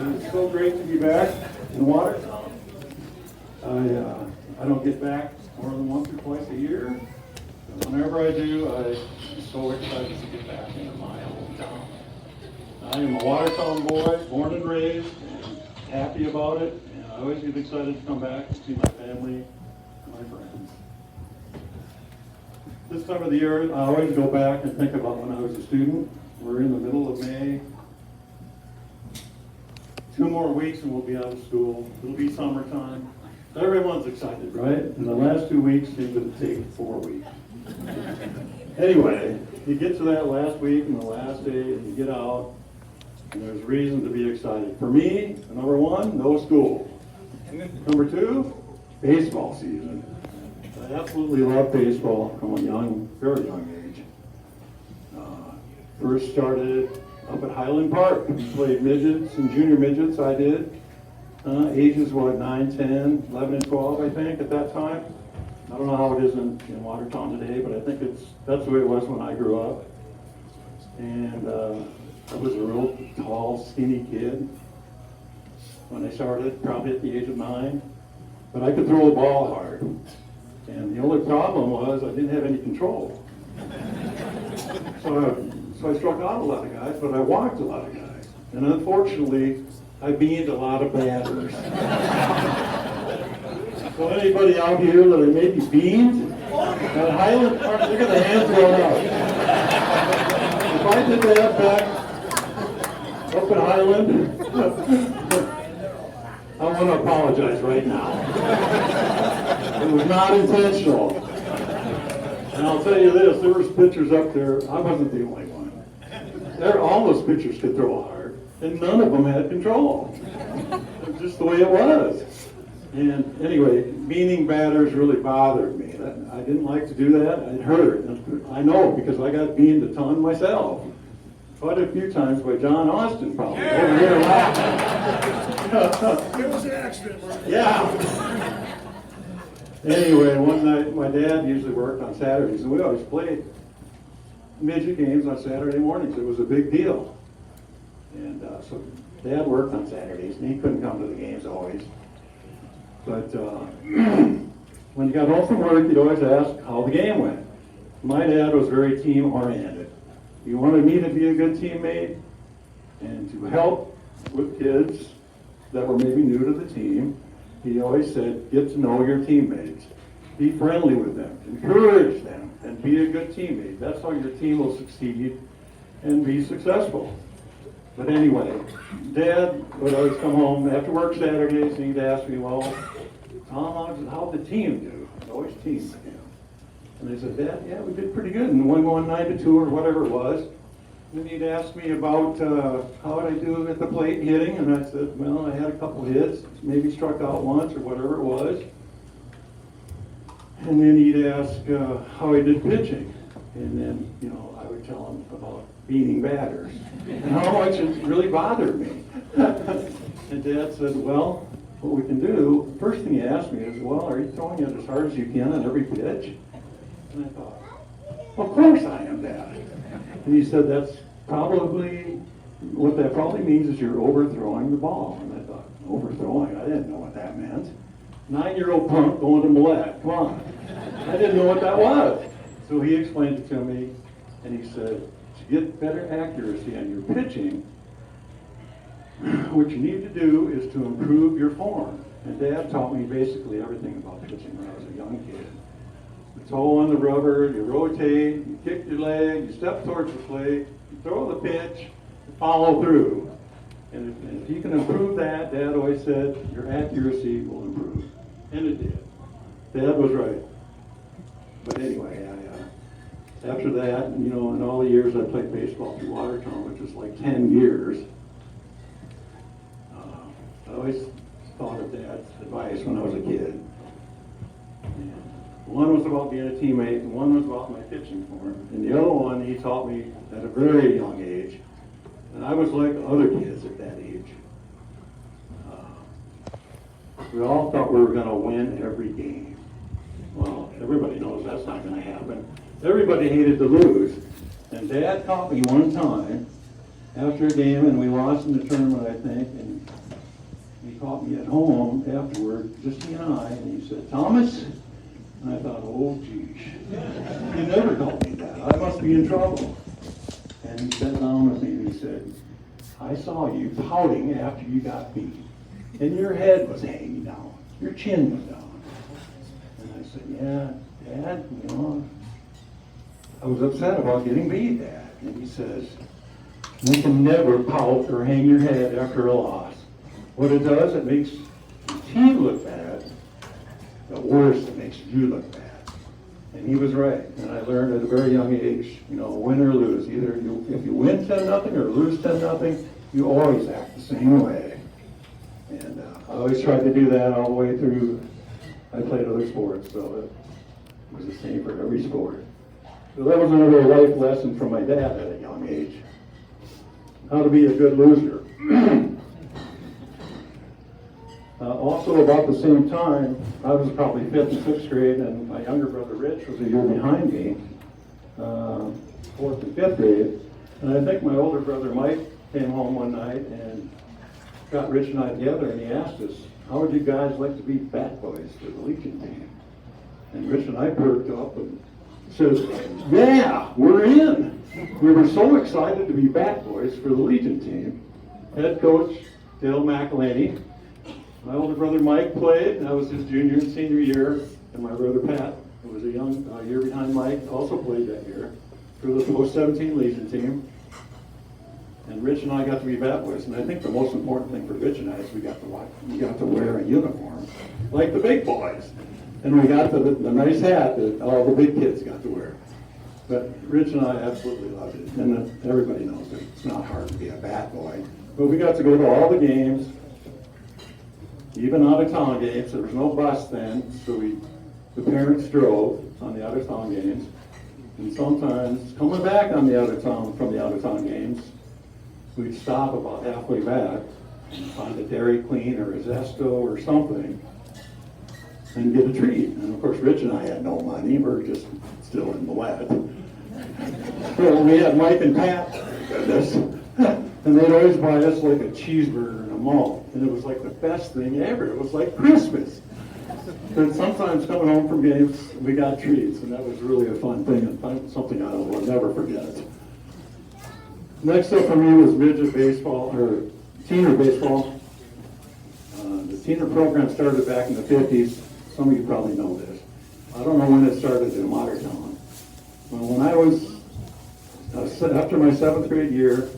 It's so great to be back in Watertown. I don't get back more than once or twice a year. Whenever I do, I'm so excited to get back into my hometown. I am a Watertown boy, born and raised, and happy about it. And I always get excited to come back and see my family and my friends. This time of the year, I always go back and think about when I was a student. We're in the middle of May. 2 more weeks and we'll be out of school. It'll be summertime. Everyone's excited, right? And the last 2 weeks seem to take 4 weeks. Anyway, you get to that last week and the last day and you get out and there's reason to be excited. For me, number 1, no school. Number 2, baseball season. I absolutely love baseball from a very young age. First started up at Highland Park. We played midgets and junior midgets, I did. Ages, 9, 10, 11, and 12, I think, at that time. I don't know how it is in Watertown today, but I think that's the way it was when I grew up. And I was a real tall, skinny kid when I started, probably at the age of 9. But I could throw the ball hard. And the only problem was I didn't have any control. So I struck out a lot of guys, but I walked a lot of guys. And unfortunately, I beaned a lot of batters. So anybody out here that I maybe beaned at Highland Park, look at the hands going up. If I did that back up at Highland, I want to apologize right now. It was not intentional. And I'll tell you this, there was pitchers up there, I wasn't the only one. All those pitchers could throw hard, and none of them had control. It was just the way it was. And anyway, beaning batters really bothered me. I didn't like to do that. It hurt. I know because I got beaned a ton myself. Quite a few times by John Austin, probably. Over here laughing. It was an accident, Mark. Yeah. Anyway, one night, my dad usually worked on Saturdays, and we always played midget games on Saturday mornings. It was a big deal. And so Dad worked on Saturdays, and he couldn't come to the games always. But when he got home from work, he'd always ask how the game went. My dad was very team-oriented. He wanted me to be a good teammate and to help with kids that were maybe new to the team. He always said, get to know your teammates. Be friendly with them. Encourage them. And be a good teammate. That's how your team will succeed and be successful. But anyway, Dad would always come home after work Saturdays and he'd ask me, well, Tom, how'd the team do? I'd always tease him. And I said, Dad, yeah, we did pretty good. And one going 9-2 or whatever it was. And then he'd ask me about how did I do at the plate hitting. And I said, well, I had a couple hits, maybe struck out once or whatever it was. And then he'd ask how I did pitching. And then, I would tell him about beating batters and how much it really bothered me. And Dad said, well, what we can do, first thing he asked me is, well, are you throwing it as hard as you can on every pitch? And I thought, of course I am, Dad. And he said, that's probably, what that probably means is you're overthrowing the ball. And I thought, overthrowing? I didn't know what that meant. 9-year-old punk going to Millette, come on. I didn't know what that was. So he explained it to me, and he said, to get better accuracy on your pitching, what you need to do is to improve your form. And Dad taught me basically everything about pitching when I was a young kid. The toe on the rubber, you rotate, you kick your leg, you step towards the plate, you throw the pitch, you follow through. And if you can improve that, Dad always said, your accuracy will improve. And it did. Dad was right. But anyway, after that, in all the years I played baseball through Watertown, which was like 10 years, I always thought of Dad's advice when I was a kid. And one was about being a teammate, and one was about my pitching form. And the other one he taught me at a very young age. And I was like other kids at that age. We all thought we were going to win every game. Well, everybody knows that's not going to happen. Everybody hated to lose. And Dad taught me one time after a game, and we lost in the tournament, I think, and he caught me at home afterward, just he and I, and he said, "Thomas," and I thought, "Oh, geez, he never called me that. I must be in trouble." And he sat down with me and he said, "I saw you pouting after you got beat, and your head was hanging down, your chin was down." And I said, "Yeah, Dad, I was upset about getting beat, Dad." And he says, "You can never pout or hang your head after a loss. What it does, it makes the team look bad. The worst, it makes you look bad." And he was right. And I learned at a very young age, win or lose. Either if you win 10-0 or lose 10-0, you always act the same way. And I always tried to do that all the way through. I played other sports, so it was the same for every sport. So that was another life lesson from my dad at a young age. How to be a good loser. Also, about the same time, I was probably 5th and 6th grade, and my younger brother Rich was a year behind me, 4th and 5th grade. And I think my older brother Mike came home one night and got Rich and I together, and he asked us, "How would you guys like to be bat boys for the Legion team?" And Rich and I perked up and said, "Yeah, we're in." We were so excited to be bat boys for the Legion team. Head coach Dale McElhaney. My older brother Mike played. That was his junior and senior year. And my brother Pat, who was a year behind Mike, also played that year for the post-17 Legion team. And Rich and I got to be bat boys. And I think the most important thing for Rich and I is we got to wear a uniform like the big boys. And we got the nice hat that all the big kids got to wear. But Rich and I absolutely loved it. And everybody knows that it's not hard to be a bat boy. But we got to go to all the games, even out-of-town games. There was no bus then, so the parents drove on the out-of-town games. And sometimes, coming back from the out-of-town games, we'd stop about halfway back and find a Dairy Queen or a Zesto or something and get a treat. And of course, Rich and I had no money. We're just still in the wet. So we had Mike and Pat, thank goodness. And they'd always buy us like a cheeseburger and a malt. And it was like the best thing ever. It was like Christmas. But sometimes coming home from games, we got treats. And that was really a fun thing and something I will never forget. Next up for me was midget baseball, or teener baseball. The teener program started back in the 50s. Some of you probably know this. I don't know when it started in Watertown. Well, when I was, after my 7th grade year,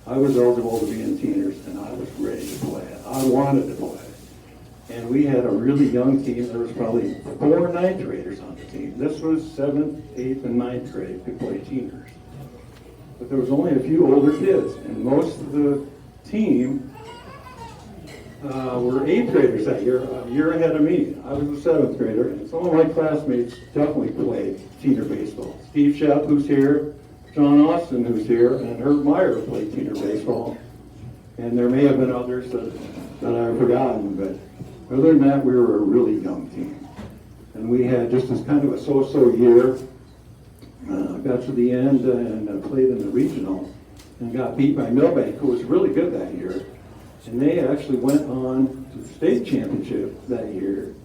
I was eligible to be in teeners, and I was ready to play. I wanted to play. And we had a really young team. There was probably 4 ninth graders on the team. This was 7th, 8th, and 9th grade could play teeners. But there was only a few older kids, and most of the team were 8th graders that year, a year ahead of me. I was a 7th grader, and some of my classmates definitely played teener baseball. Steve Shep, who's here, John Austin, who's here, and Herb Meyer played teener baseball. And there may have been others that I've forgotten, but other than that, we were a really young team. And we had just as kind of a so-so year. Got to the end and played in the regional and got beat by Millbank, who was really good that year. And they actually went on to the state championship that year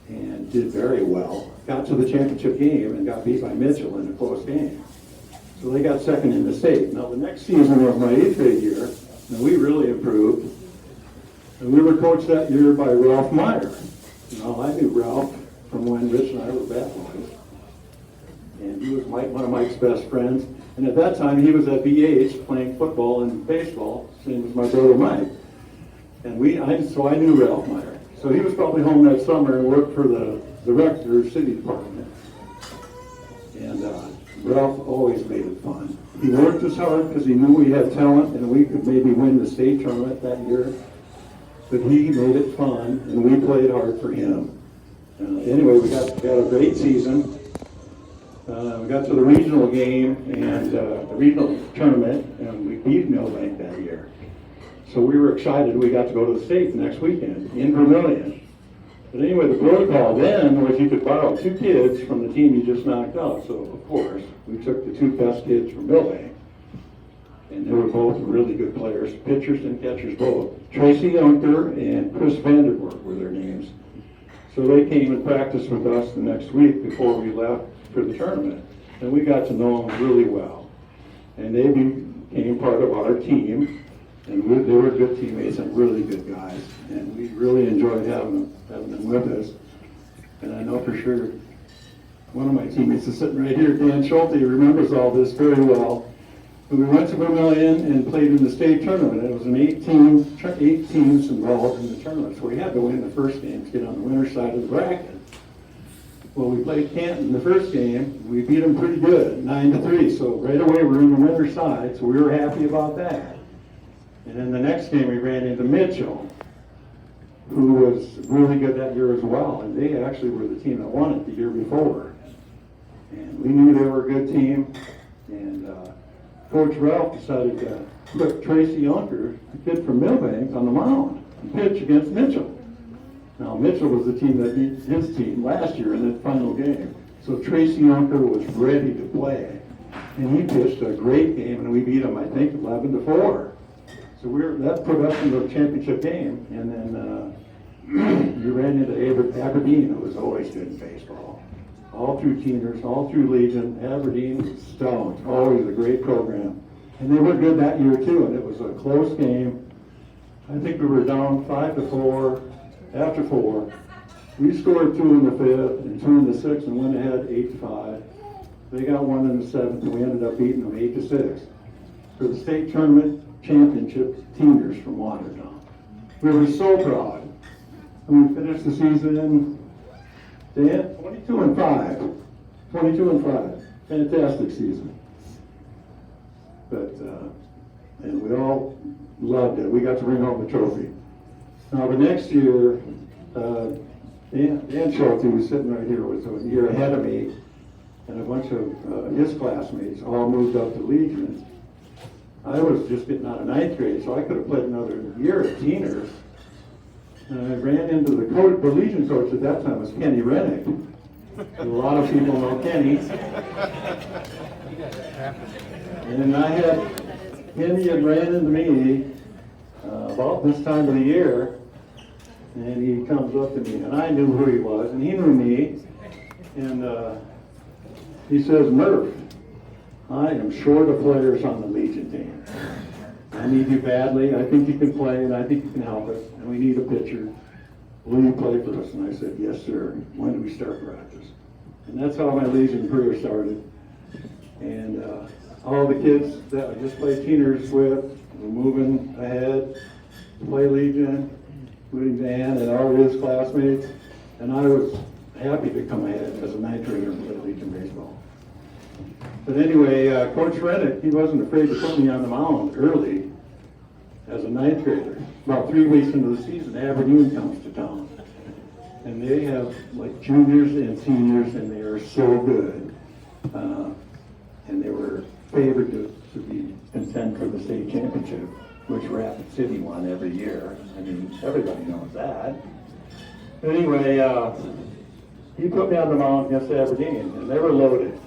and did very well. Got to the championship game and got beat by Mitchell in a close game. So they got second in the state. Now the next season was my 8th grade year, and we really improved. And we were coached that year by Ralph Meyer. Now I knew Ralph from when Rich and I were bat boys. And he was one of Mike's best friends. And at that time, he was at BH playing football and baseball, same as my brother Mike. And so I knew Ralph Meyer. So he was probably home that summer and worked for the director city department. And Ralph always made it fun. He worked as hard because he knew we had talent and we could maybe win the state tournament that year. But he made it fun, and we played hard for him. Anyway, we got a great season. We got to the regional game and the regional tournament, and we beat Millbank that year. So we were excited. We got to go to the state next weekend in Vermillion. But anyway, the protocol then was you could borrow 2 kids from the team you just knocked out. So of course, we took the 2 best kids from Millbank. And they were both really good players, pitchers and catchers both. Tracy Unker and Chris Vanderburg were their names. So they came and practiced with us the next week before we left for the tournament. And we got to know them really well. And they became part of our team. And they were good teammates and really good guys. And we really enjoyed having them with us. And I know for sure one of my teammates is sitting right here, Dan Schulte, remembers all this very well. We went to Vermillion and played in the state tournament. It was an 8 teams involved in the tournament. So we had to win the first game to get on the winner's side of the bracket. Well, we played Canton the first game. We beat them pretty good, 9-3. So right away we're in the winner's side, so we were happy about that. And then the next game we ran into Mitchell, who was really good that year as well. And they actually were the team that won it the year before. And we knew they were a good team. And Coach Ralph decided to put Tracy Unker, the kid from Millbank, on the mound and pitch against Mitchell. Now, Mitchell was the team that beat his team last year in that final game. So Tracy Unker was ready to play. And he pitched a great game, and we beat him, I think, 11-4. So that put us in the championship game. And then you ran into Aberdeen, who was always good in baseball. All through Teeners, all through Legion. Aberdeen was stout, always a great program. And they were good that year too, and it was a close game. I think we were down 5-4 after 4. We scored 2 in the 5th and 2 in the 6th and went ahead 8-5. They got 1 in the 7th and we ended up beating them 8-6 for the state tournament championship Teeners from Watertown. We were so proud. And we finished the season, Dan, 22-5. 22-5. Fantastic season. But, and we all loved it. We got to bring home the trophy. Now, the next year, Dan Schulte, who was sitting right here, was a year ahead of me, and a bunch of his classmates all moved up to Legion. I was just getting out of 9th grade, so I could have played another year at Teeners. And I ran into the Legion coach at that time was Kenny Rennick. A lot of people know Kenny. And Kenny had ran into me about this time of the year, and he comes up to me, and I knew who he was, and he knew me, and he says, "Murph, I am short of players on the Legion team. I need you badly. I think you can play, and I think you can help us, and we need a pitcher. Will you play for us?" And I said, "Yes, sir." "When do we start practice?" And that's how my Legion career started. And all the kids that I just played Teeners with were moving ahead to play Legion, including Dan and all of his classmates. And I was happy to come ahead as a 9th grader and play Legion baseball. But anyway, Coach Rennick, he wasn't afraid to put me on the mound early as a 9th grader. About 3 weeks into the season, Aberdeen comes to town. And they have like juniors and seniors, and they are so good. And they were favored to be contend for the state championship, which Rapid City won every year. I mean, everybody knows that. Anyway, he put me on the mound against Aberdeen, and they were loaded.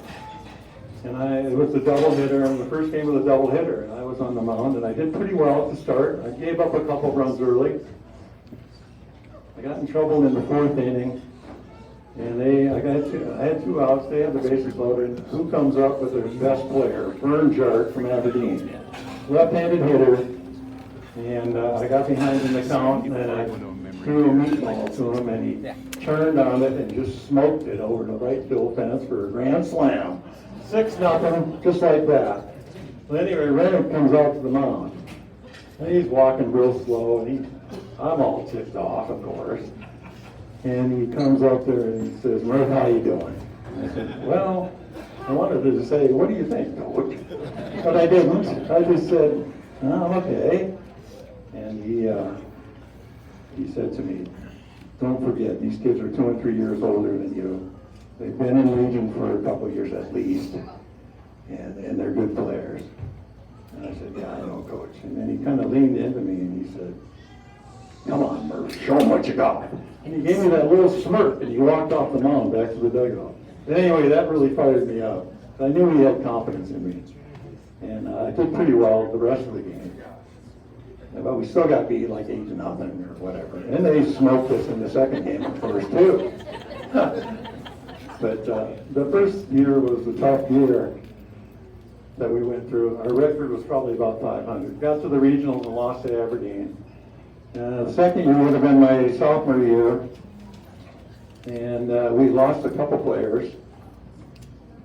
And it was a double hitter, and the first game was a double hitter, and I was on the mound, and I did pretty well at the start. I gave up a couple runs early. I got in trouble in the 4th inning, and I had 2 outs. They had the bases loaded. Who comes up with their best player? Vern Jart from Aberdeen, left-handed hitter, and I got behind in the count, and I threw a meatball to him, and he turned on it and just smoked it over the right field fence for a grand slam. 6-0, just like that. Well, anyway, Rennick comes out to the mound. And he's walking real slow, and I'm all ticked off, of course. And he comes up there and he says, "Murph, how you doing?" I said, "Well, I wanted to say, what do you think, Coach?" But I didn't. I just said, "Oh, okay." And he said to me, "Don't forget, these kids are 2 and 3 years older than you. They've been in Legion for a couple of years at least, and they're good players." And I said, "Yeah, I know, Coach." And then he kind of leaned into me and he said, "Come on, Murph, show him what you got." And he gave me that little smirk, and he walked off the mound back to the dugout. But anyway, that really fired me up. I knew he had confidence in me. And I did pretty well the rest of the game. But we still got beat like 8-0 or whatever. And they smoked us in the second game at first too. But the first year was a tough year that we went through. Our record was probably about 500. Got to the regionals and lost to Aberdeen. The second year would have been my sophomore year. And we lost a couple players.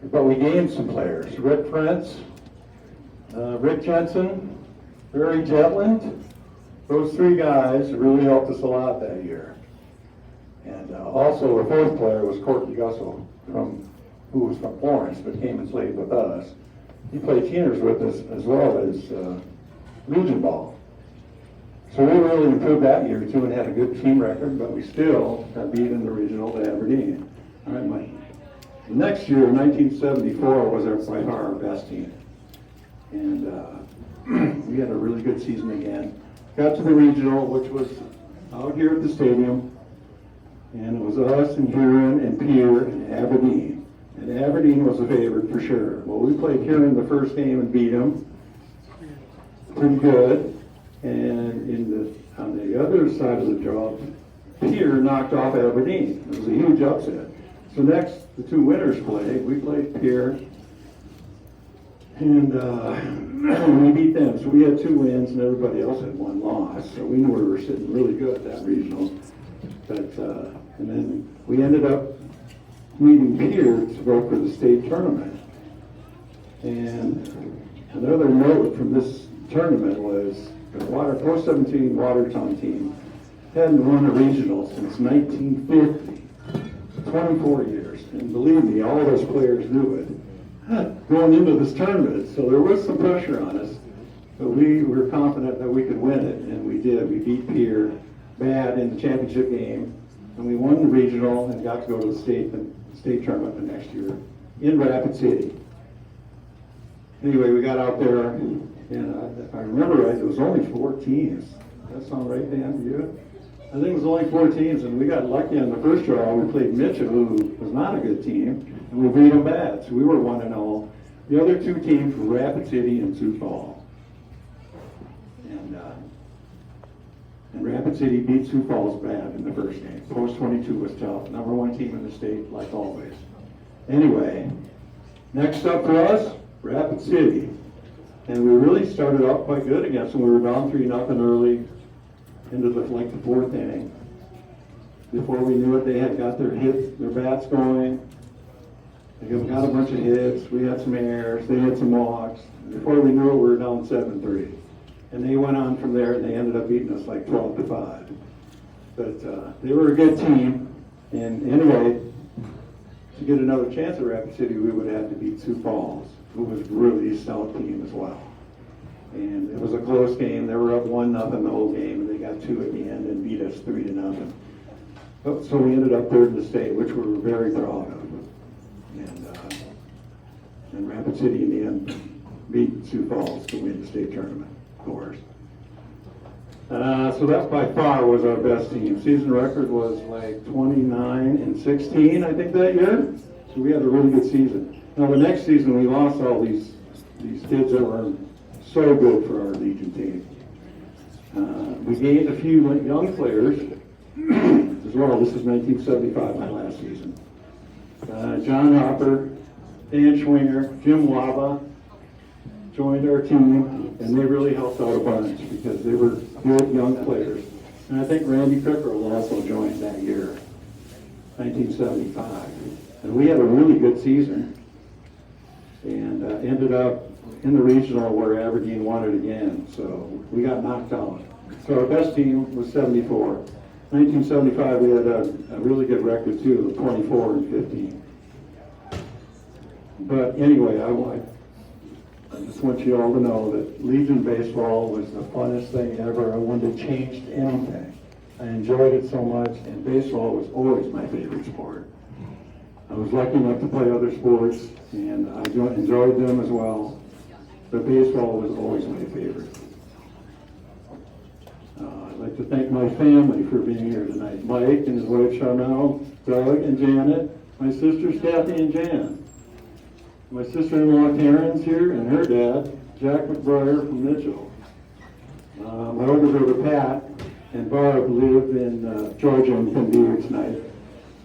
But we gained some players. Rick Prince, Rick Jensen, Barry Jetland. Those three guys really helped us a lot that year. And also the fourth player was Courtney Gussel, who was from Florence, but came and played with us. He played tenors with us as well as Legion Ball. So we really improved that year too and had a good team record, but we still got beat in the regional to Aberdeen. All right, the next year, 1974, was by far our best team. And we had a really good season again. Got to the regional, which was out here at the stadium. And it was us and Huron and Pierre and Aberdeen. And Aberdeen was a favorite for sure. Well, we played Huron the first game and beat them pretty good. And on the other side of the job, Pierre knocked off Aberdeen. It was a huge upset. So next, the two winners played. We played Pierre, and we beat them. So we had 2 wins, and everybody else had 1 loss. So we knew we were sitting really good at that regional. But and then we ended up meeting Pierre to go for the state tournament. And another note from this tournament was the Post 17 Watertown team hadn't won a regional since 1950. 24 years, and believe me, all of those players knew it going into this tournament, so there was some pressure on us, but we were confident that we could win it, and we did. We beat Pierre bad in the championship game, and we won the regional and got to go to the state tournament the next year in Rapid City. Anyway, we got out there, and if I remember right, it was only 4 teams. Does that sound right, Dan, to you? I think it was only 4 teams, and we got lucky on the first draw. We played Mitchell, who was not a good team, and we beat them bad, so we were 1-0. The other 2 teams were Rapid City and Sioux Falls. And Rapid City beat Sioux Falls bad in the first game. Post 22 was tough. Number 1 team in the state, like always. Anyway, next up for us, Rapid City. And we really started out quite good against them. We were down 3-0 early into the 4th inning. Before we knew it, they had got their bats going. They got a bunch of hits. We had some errors. They had some walks. Before we knew it, we were down 7-3. And they went on from there, and they ended up beating us like 12-5. But they were a good team. And anyway, to get another chance at Rapid City, we would have to beat Sioux Falls, who was really a stout team as well. And it was a close game. They were up 1-0 the whole game, and they got 2 at the end and beat us 3-0. So we ended up 3rd in the state, which we were very proud of. And Rapid City in the end beat Sioux Falls to win the state tournament, of course. So that by far was our best team. Season record was like 29-16, I think, that year. So we had a really good season. Now the next season we lost all these kids that were so good for our Legion team. We gained a few young players as well. This is 1975, my last season. John Hopper, Dan Schwinger, Jim Waba joined our team, and they really helped out a bunch because they were good young players. And I think Randy Pickerel also joined that year, 1975. And we had a really good season and ended up in the regional where Aberdeen won it again. So we got knocked out. So our best team was 74. 1975, we had a really good record too, of 24-15. But anyway, I just want you all to know that Legion baseball was the funnest thing ever. I wouldn't have changed anything. I enjoyed it so much, and baseball was always my favorite sport. I was lucky enough to play other sports, and I enjoyed them as well. But baseball was always my favorite. I'd like to thank my family for being here tonight. Mike and his wife Charmel, Doug and Janet, my sisters Kathy and Jan. My sister-in-law Karen's here, and her dad, Jack McBriar from Mitchell. My older brother Pat and Barb live in Georgia and can be here tonight.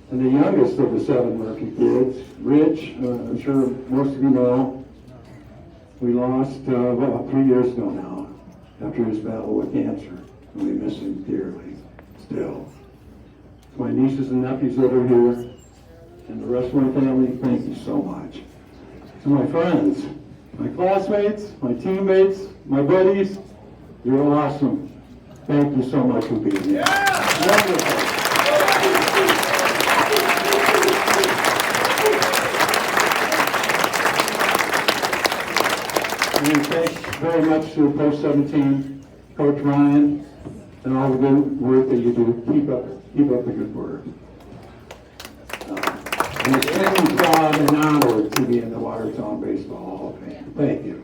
And the youngest of the 7 Murphy kids, Rich, I'm sure most of you know, we lost about 3 years ago now after his battle with cancer. And we miss him dearly still. To my nieces and nephews that are here, and the rest of my family, thank you so much. To my friends, my classmates, my teammates, my buddies, you're awesome. Thank you so much for being here. Wonderful. And thanks very much to Post 17, Coach Ryan, and all the good work that you do. Keep up the good work. I'm extremely proud and honored to be in the Watertown Baseball Hall of Fame. Thank you.